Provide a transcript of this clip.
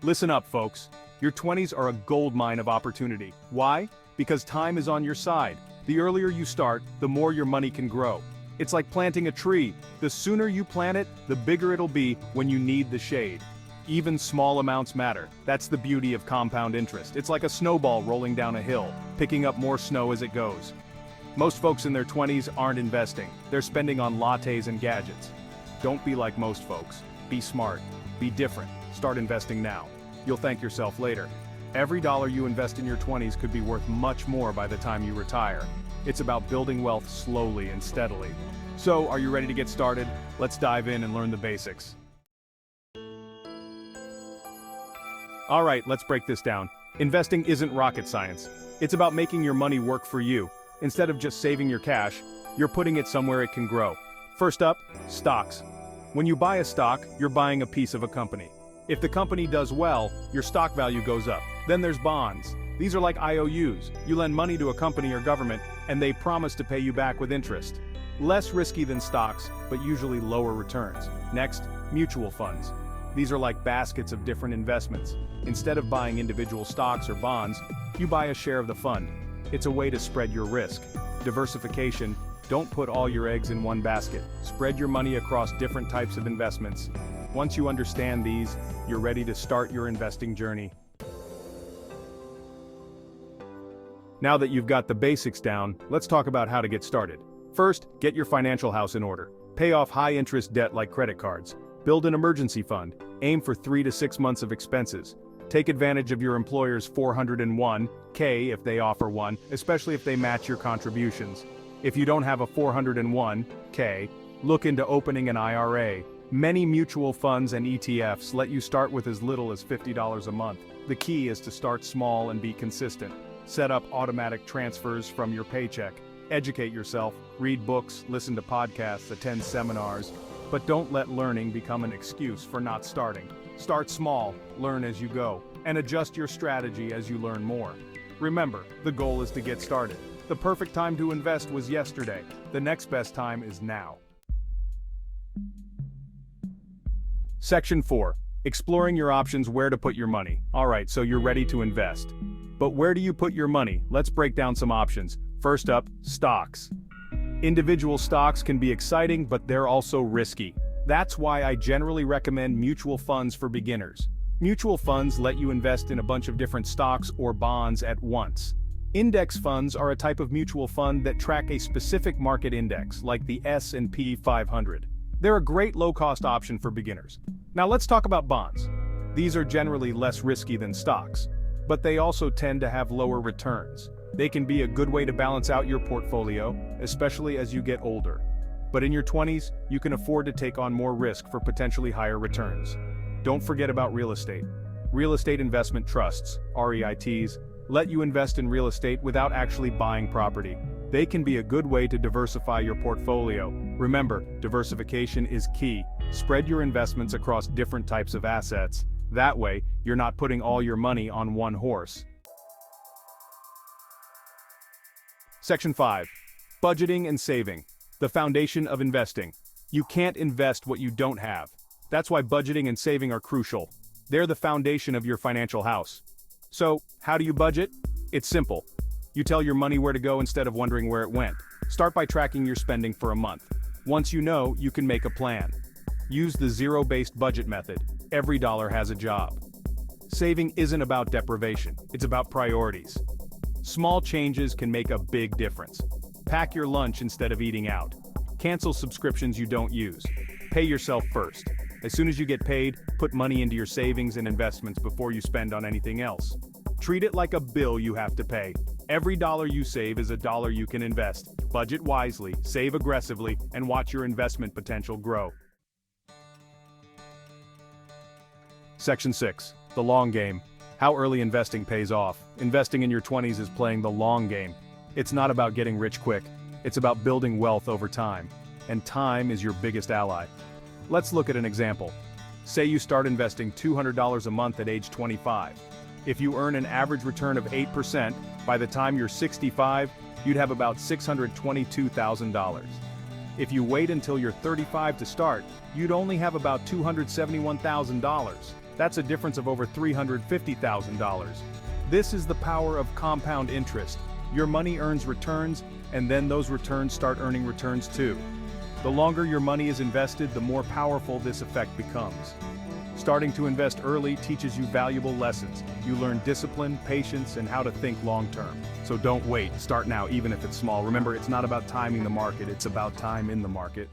Listen up, folks. Your 20s are a gold mine of opportunity. Why? Because time is on your side. The earlier you start, the more your money can grow. It's like planting a tree. The sooner you plant it, the bigger it'll be when you need the shade. Even small amounts matter. That's the beauty of compound interest. It's like a snowball rolling down a hill, picking up more snow as it goes. Most folks in their 20s aren't investing. They're spending on lattes and gadgets. Don't be like most folks. Be smart. Be different. Start investing now. You'll thank yourself later. Every dollar you invest in your 20s could be worth much more by the time you retire. It's about building wealth slowly and steadily. So, are you ready to get started? Let's dive in and learn the basics. All right, let's break this down. Investing isn't rocket science. It's about making your money work for you. Instead of just saving your cash, you're putting it somewhere it can grow. First up, stocks. When you buy a stock, you're buying a piece of a company. If the company does well, your stock value goes up. Then there's bonds. These are like IOUs. You lend money to a company or government, and they promise to pay you back with interest. Less risky than stocks, but usually lower returns. Next, mutual funds. These are like baskets of different investments. Instead of buying individual stocks or bonds, you buy a share of the fund. It's a way to spread your risk. Diversification. Don't put all your eggs in one basket. Spread your money across different types of investments. Once you understand these, you're ready to start your investing journey. Now that you've got the basics down, let's talk about how to get started. First, get your financial house in order. Pay off high-interest debt like credit cards. Build an emergency fund. Aim for 3 to 6 months of expenses. Take advantage of your employer's 401(k) if they offer one, especially if they match your contributions. If you don't have a 401(k), look into opening an IRA. Many mutual funds and ETFs let you start with as little as $50 a month. The key is to start small and be consistent. Set up automatic transfers from your paycheck. Educate yourself, read books, listen to podcasts, attend seminars, but don't let learning become an excuse for not starting. Start small, learn as you go, and adjust your strategy as you learn more. Remember, the goal is to get started. The perfect time to invest was yesterday. The next best time is now. Section 4. Exploring your options, where to put your money. Alright, so you're ready to invest. But where do you put your money? Let's break down some options. First up, stocks. Individual stocks can be exciting, but they're also risky. That's why I generally recommend mutual funds for beginners. Mutual funds let you invest in a bunch of different stocks or bonds at once. Index funds are a type of mutual fund that track a specific market index, like the S&P 500. They're a great low-cost option for beginners. Now let's talk about bonds. These are generally less risky than stocks, but they also tend to have lower returns. They can be a good way to balance out your portfolio, especially as you get older. But in your 20s, you can afford to take on more risk for potentially higher returns. Don't forget about real estate. Real estate investment trusts, REITs, let you invest in real estate without actually buying property. They can be a good way to diversify your portfolio. Remember, diversification is key. Spread your investments across different types of assets. That way, you're not putting all your money on one horse. Section 5. Budgeting and saving. The foundation of investing. You can't invest what you don't have. That's why budgeting and saving are crucial. They're the foundation of your financial house. So, how do you budget? It's simple. You tell your money where to go instead of wondering where it went. Start by tracking your spending for a month. Once you know, you can make a plan. Use the zero-based budget method. Every dollar has a job. Saving isn't about deprivation, it's about priorities. Small changes can make a big difference. Pack your lunch instead of eating out. Cancel subscriptions you don't use. Pay yourself first. As soon as you get paid, put money into your savings and investments before you spend on anything else. Treat it like a bill you have to pay. Every dollar you save is a dollar you can invest. Budget wisely, save aggressively, and watch your investment potential grow. Section 6. The long game. How early investing pays off. Investing in your 20s is playing the long game. It's not about getting rich quick. It's about building wealth over time. And time is your biggest ally. Let's look at an example. Say you start investing $200 a month at age 25. If you earn an average return of 8%, by the time you're 65, you'd have about $622,000. If you wait until you're 35 to start, you'd only have about $271,000. That's a difference of over $350,000. This is the power of compound interest. Your money earns returns, and then those returns start earning returns too. The longer your money is invested, the more powerful this effect becomes. Starting to invest early teaches you valuable lessons. You learn discipline, patience, and how to think long-term. So don't wait, start now even if it's small. Remember, it's not about timing the market, it's about time in the market.